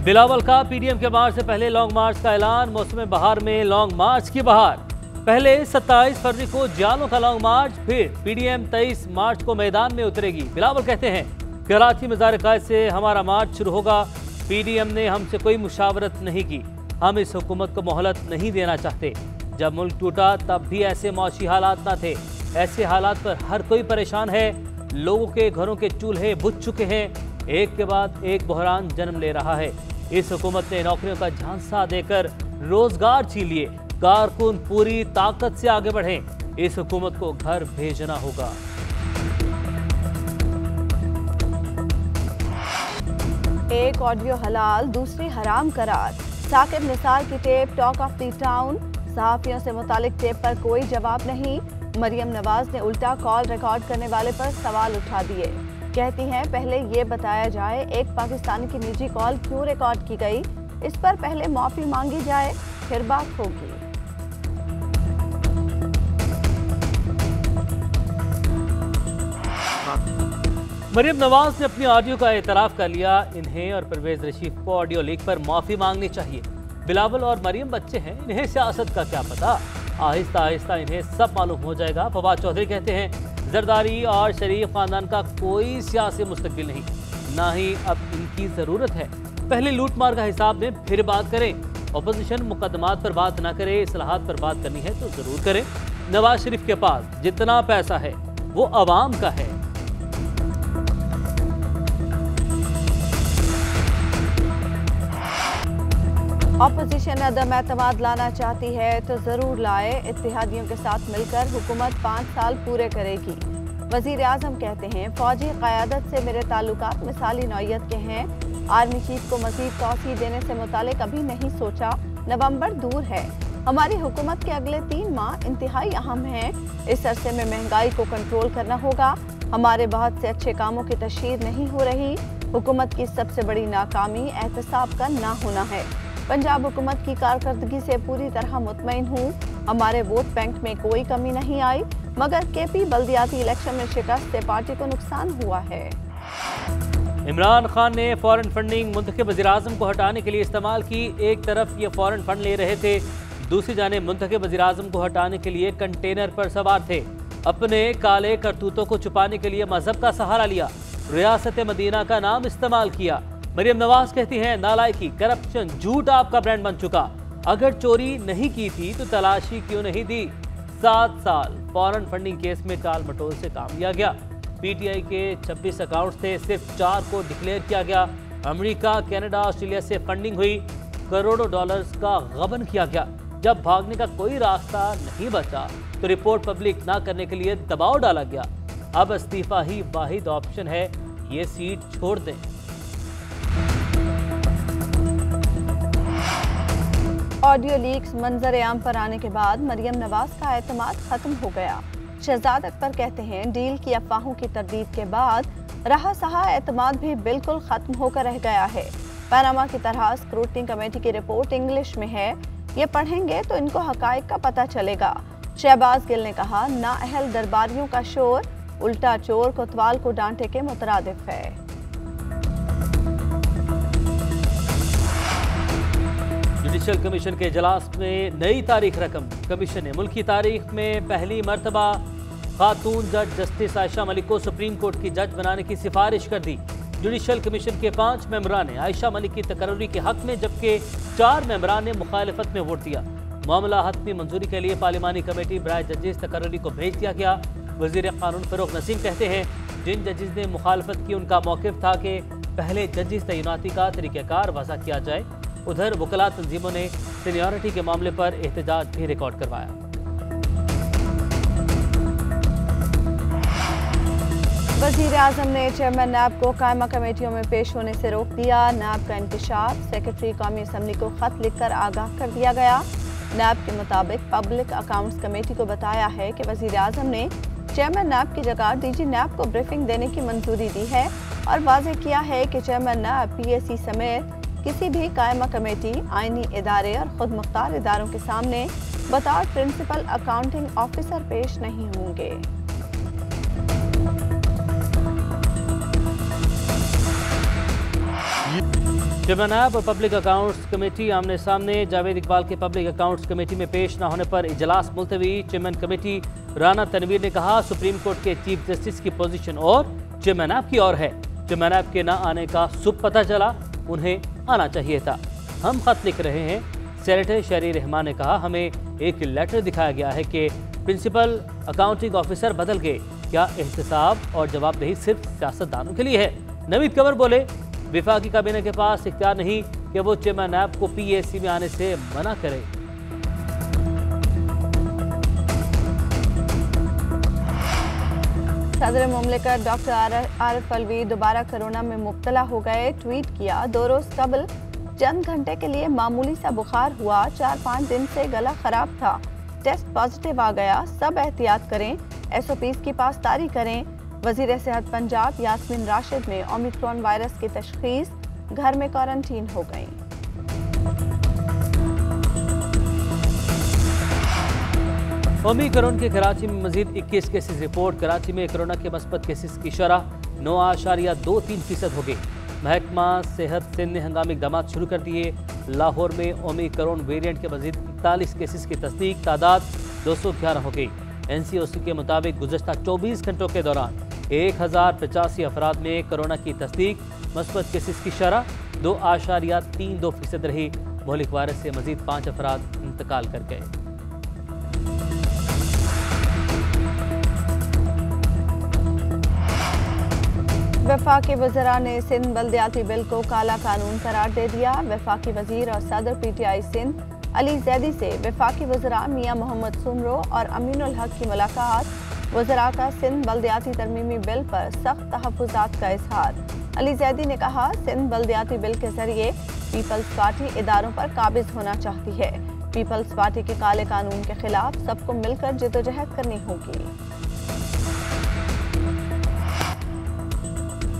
बिलावल का पीडीएम के मार्च से पहले लॉन्ग मार्च का ऐलान। मौसम बहार में लॉन्ग मार्च की बहार। पहले 27 फरवरी को जालों का लॉन्ग मार्च, फिर पीडीएम 23 मार्च को मैदान में उतरेगी। बिलावल कहते हैं कराची मज़ार कायद से हमारा मार्च शुरू होगा। पीडीएम ने हमसे कोई मुशावरत नहीं की। हम इस हुकूमत को मोहलत नहीं देना चाहते। जब मुल्क टूटा तब भी ऐसे मौशी हालात न थे। ऐसे हालात पर हर कोई परेशान है। लोगों के घरों के चूल्हे बुझ चुके हैं। एक के बाद एक बहरान जन्म ले रहा है। इस हुकूमत ने नौकरियों का झांसा देकर रोजगार छीन लिए। कारकुन पूरी ताकत से आगे बढ़ें। इस हुकूमत को घर भेजना होगा। एक ऑडियो हलाल, दूसरी हराम करार। साकिब निसार की tape talk of the town. सहाफियों से मुतालिक टेप पर कोई जवाब नहीं। मरियम नवाज ने उल्टा कॉल रिकॉर्ड करने वाले पर सवाल उठा दिए। कहती हैं पहले ये बताया जाए एक पाकिस्तानी की निजी कॉल क्यों रिकॉर्ड की गई। इस पर पहले माफी मांगी जाए फिर बात होगी। मरियम नवाज ने अपनी ऑडियो का एतराफ कर लिया। इन्हें और परवेज रशीद को ऑडियो लीक पर माफी मांगनी चाहिए। बिलावल और मरियम बच्चे हैं, इन्हें सियासत का क्या पता। आहिस्ता आहिस्ता इन्हें सब मालूम हो जाएगा। फवाद चौधरी कहते हैं जरदारी और शरीफ खानदान का कोई सियासी मुस्तकबिल नहीं, ना ही अब इनकी जरूरत है। पहले लूट मार का हिसाब दें फिर बात करें। अपोजिशन मुकदमात पर बात ना करे, इस्लाहात पर बात करनी है तो जरूर करें। नवाज शरीफ के पास जितना पैसा है वो अवाम का है। अपोजिशन अदम एतमाद लाना चाहती है तो जरूर लाए। इत्तेहादियों के साथ मिलकर हुकूमत 5 साल पूरे करेगी। वजीर आजम कहते हैं फौजी क़यादत से मेरे ताल्लुकात मिसाली नौयत के हैं। आर्मी चीफ को मजीद तौसीह देने से मुतालिक अभी नहीं सोचा। नवंबर दूर है। हमारी हुकूमत के अगले 3 माह इंतहाई अहम हैं। इस अरसे में महंगाई को कंट्रोल करना होगा। हमारे बहुत से अच्छे कामों की तशहीर नहीं हो रही। हुकूमत की सबसे बड़ी नाकामी एहतसाब का ना होना है। पंजाब हुकूमत की कारकर्दगी से पूरी तरह मुतमईन हूँ। हमारे वोट बैंक में कोई कमी नहीं आई, मगर केपी बल्दियाती इलेक्शन में शिकस्त से पार्टी को नुकसान हुआ है। इमरान खान ने फॉरेन फंडिंग मुंतखब वज़ीर-ए-आज़म को हटाने के लिए इस्तेमाल की। एक तरफ ये फॉरेन फंड ले रहे थे, दूसरी जानिब मुंतखब वज़ीर-ए-आज़म को हटाने के लिए कंटेनर पर सवार थे। अपने काले करतूतों को छुपाने के लिए मजहब का सहारा लिया। रियासत मदीना का नाम इस्तेमाल किया। मरियम नवाज कहती हैं नालायकी, करप्शन, झूठ आपका ब्रांड बन चुका। अगर चोरी नहीं की थी तो तलाशी क्यों नहीं दी। 7 साल फॉरेन फंडिंग केस में टाल मटोल से काम लिया गया। पीटीआई के 26 अकाउंट्स थे, सिर्फ 4 को डिक्लेयर किया गया। अमेरिका, कनाडा, ऑस्ट्रेलिया से फंडिंग हुई। करोड़ों डॉलर्स का गबन किया गया। जब भागने का कोई रास्ता नहीं बचा तो रिपोर्ट पब्लिक ना करने के लिए दबाव डाला गया। अब इस्तीफा ही वाहिद ऑप्शन है, ये सीट छोड़ दें। ऑडियो लीक्स मंजर आम पर आने के बाद मरियम नवाज का एतमाद खत्म हो गया। शहजाद अकबर कहते हैं डील की अफवाहों की तरदीद के बाद रहा सहा एतमाद भी बिल्कुल खत्म होकर रह गया है। पनामा की तरह स्क्रूटनी कमेटी की रिपोर्ट इंग्लिश में है, ये पढ़ेंगे तो इनको हकायक का पता चलेगा। शहबाज गिल ने कहा नाअहल दरबारियों का शोर उल्टा चोर कोतवाल को डांटे के मुतरादिफ है। जुडिशल कमीशन के इजलास में नई तारीख रकम। कमीशन ने मुल्क की तारीख में पहली मरतबा खातून जज जस्टिस आयशा मलिक को सुप्रीम कोर्ट की जज बनाने की सिफारिश कर दी। जुडिशल कमीशन के 5 मेंबरान ने आयशा मलिक की तकर्री के हक में, जबकि 4 मेंबरान ने मुखालिफत में वोट दिया। मामला हतमी मंजूरी के लिए पार्लिमानी कमेटी बराए जजेस तकर्री को भेज दिया गया। वजीर कानून फरूख नसीम कहते हैं जिन जजेस ने मुखालफत की उनका मौक़िफ़ था कि पहले जजेस तैनाती का तरीक़ाकार वज़ा किया जाए। उधर वकला तंजीमों ने सीनियरिटी के मामले पर एहतजाज भी रिकॉर्ड करवाया। वज़ीर आज़म ने चेयरमैन नैब को कायमा कमेटियों में पेश होने से रोक दिया। नैब का इंकशाफ सेक्रेटरी कौमी असम्बली को खत लिखकर आगाह कर दिया गया। नैब के मुताबिक पब्लिक अकाउंट्स कमेटी को बताया है कि वज़ीर आज़म ने चेयरमैन नैब की जगह डीजी नैब को ब्रीफिंग देने की मंजूरी दी है और वाज़ेह किया है कि चेयरमैन नैब पीएसी समेत किसी भी कायमा कमेटी, आईनी इदारे और खुद मुख्तार इदारों के सामने बतौर प्रिंसिपल अकाउंटिंग ऑफिसर पेश नहीं होंगे। चेयरमैन ऐप और पब्लिक अकाउंट्स कमेटी आमने सामने। जावेद इकबाल के पब्लिक अकाउंट्स कमेटी में पेश न होने पर इजलास मुलतवी। चेयरमैन कमेटी राना तनवीर ने कहा सुप्रीम कोर्ट के चीफ जस्टिस की पोजीशन और चेयरमैन ऐप की और है। चेयरमैन ऐप के न आने का सुब पता चला, उन्हें आना चाहिए था। हम खत लिख रहे हैं। सेनेटर शहरी रहमान ने कहा हमें एक लेटर दिखाया गया है कि प्रिंसिपल अकाउंटिंग ऑफिसर बदल गए। क्या एहतसाब और जवाबदेही सिर्फ सियासतदानों के लिए है? नवीद कंवर बोले वफाकी काबीना के पास इख्तियार नहीं कि वो चेयरमैन ऐप को PAC में आने से मना करे। सदर मुमलिकत डॉक्टर आरिफ अलवी दोबारा कोरोना में मुब्तला हो गए। ट्वीट किया 2 रोज कबल चंद घंटे के लिए मामूली सा बुखार हुआ, 4-5 दिन से गला खराब था, टेस्ट पॉजिटिव आ गया। सब एहतियात करें, SOPs की पासदारी करें। वजीर सेहत पंजाब यास्मीन राशिद में ओमिक्रॉन वायरस की तशखीस, घर में क्वारंटीन हो गई। ओमिक्रॉन के कराची में मजीद 21 केसेस रिपोर्ट। कराची में कोरोना के मस्बत केसेस की शरह 9.23% हो गई। महकमा सेहत सिंध ने हंगामी इकदाम शुरू कर दिए। लाहौर में ओमिक्रॉन वेरिएंट के मजीद 41 केसेस की तस्दीक, तादाद 211 हो गई। NCOC के मुताबिक गुज़श्ता 24 घंटों के दौरान 1085 अफराद में कोरोना की तस्दीक। मस्बत केसेस की शरह 2.32% रही। मौलिक वायरस से मजीद 5 अफराद इंतकाल कर गए। वफाकी वज़रा ने सिंध बल्दियाती बिल को काला कानून करार दे दिया। वफाकी वजीर और सदर PTI सिंध अली जैदी से वफाकी वज़रा मियां मोहम्मद सुमरो और अमीनुल हक की मुलाकात। वज़रा का सिंध बल्दियाती तरमीमी बिल पर सख्त तहफ़्फ़ुज़ात का इज़हार। अली जैदी ने कहा सिंध बल्दियाती बिल के जरिए पीपल्स पार्टी इदारों पर काबिज होना चाहती है। पीपल्स पार्टी के काले कानून के खिलाफ सबको मिलकर जद्दोजहद करनी होगी।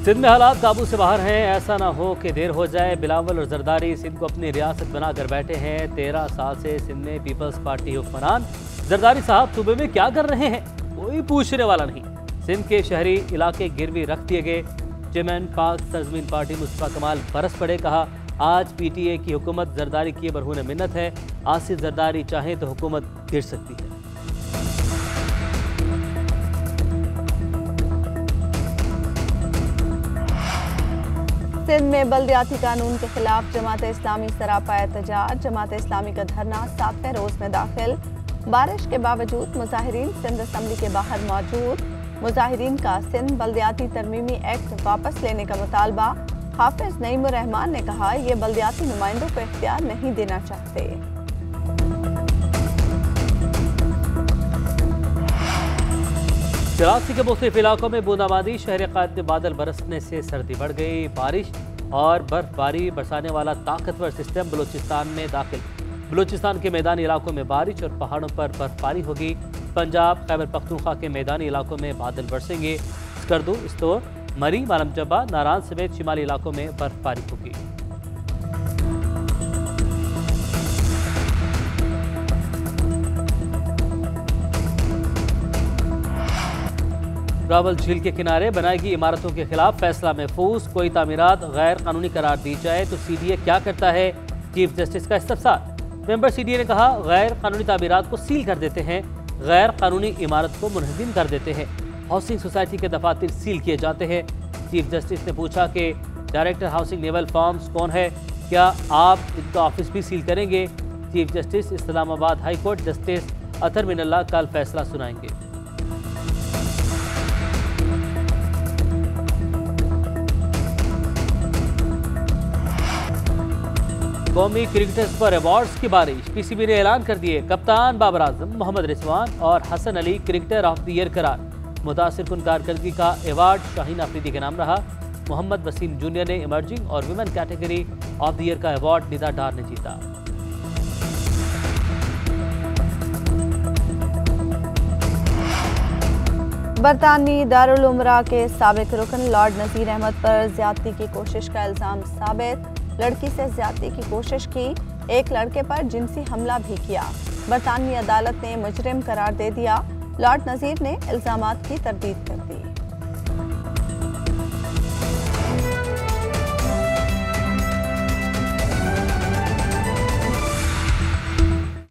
सिंध में हालात काबू से बाहर हैं। ऐसा ना हो कि देर हो जाए। बिलावल और जरदारी सिंध को अपनी रियासत बनाकर बैठे हैं। 13 साल से सिंध में पीपल्स पार्टी हुक्मरान। जरदारी साहब सूबे में क्या कर रहे हैं, कोई पूछने वाला नहीं। सिंध के शहरी इलाके गिरवी रख दिए गए। चेयरमैन पाक सरजमीन पार्टी मुस्तफा कमाल बरस पड़े। कहा आज PTA की हुकूमत जरदारी की बरहून मिन्नत है। आसिफ जरदारी चाहे तो हुकूमत गिर सकती है। सिंध में बल्दियाती कानून के खिलाफ जमात इस्लामी सरापा एहतजाज। जमात इस्लामी का धरना 7वें रोज में दाखिल। बारिश के बावजूद मुजाहिरीन सिंध असम्बली के बाहर मौजूद। मुजाहिरीन का सिंध बल्दियाती तरमीमी एक्ट वापस लेने का मुतालबा। हाफिज नईमुर रहमान ने कहा ये बल्दियाती नुमाइंदों को इख्तियार नहीं देना चाहते। कराची के मुख्तलिफ इलाकों में बूंदाबांदी। शहर कायद में बादल बरसने से सर्दी बढ़ गई। बारिश और बर्फबारी बरसाने वाला ताकतवर सिस्टम बलूचिस्तान में दाखिल। बलूचिस्तान के मैदानी इलाकों में बारिश और पहाड़ों पर बर्फबारी होगी। पंजाब खैबर पख्तूनख्वा के मैदानी इलाकों में बादल बरसेंगे। स्कर्दू, इस्तोर, मरी, मालम जब्बा, नारान समेत शिमाली इलाकों में बर्फबारी होगी। रावल झील के किनारे बनाएगी इमारतों के खिलाफ फैसला महफूज। कोई तामीरात गैर कानूनी करार दी जाए तो CDA क्या करता है, चीफ जस्टिस का इस्तफसार। मेंबर CDA ने कहा गैर कानूनी तामीरात को सील कर देते हैं, गैर कानूनी इमारत को मुनहदिम कर देते हैं। हाउसिंग सोसाइटी के दफातर सील किए जाते हैं। चीफ जस्टिस ने पूछा कि डायरेक्टर हाउसिंग नेवल फॉर्म्स कौन है, क्या आप इनका ऑफिस भी सील करेंगे। Chief justice Islamabad high court justice Athar Minallah कल फैसला सुनाएंगे। कौमी क्रिकेटर्स पर अवार्ड्स की बारिश। PCB ने ऐलान कर दिए कप्तान बाबर आजम, मोहम्मद रिजवान और Hasan Ali cricketer of the year करार। मुतासिर कुन कारकर्दगी का अवार्ड शाहीन अफरीदी के नाम रहा। मोहम्मद वसीम जूनियर ने इमर्जिंग और women category of the year का अवार्ड निदा डार ने जीता। बरतानवी दारुल उमरा के साबिक रुकन लॉर्ड नज़ीर अहमद पर ज्यादती की कोशिश का इल्ज़ाम साबित। लड़की से ज्यादती की कोशिश की, एक लड़के पर जिनसी हमला भी किया। बरतानवी अदालत ने मुजरिम करार दे दिया। लॉर्ड नज़ीर ने इल्ज़ामात की तरदीद कर दी।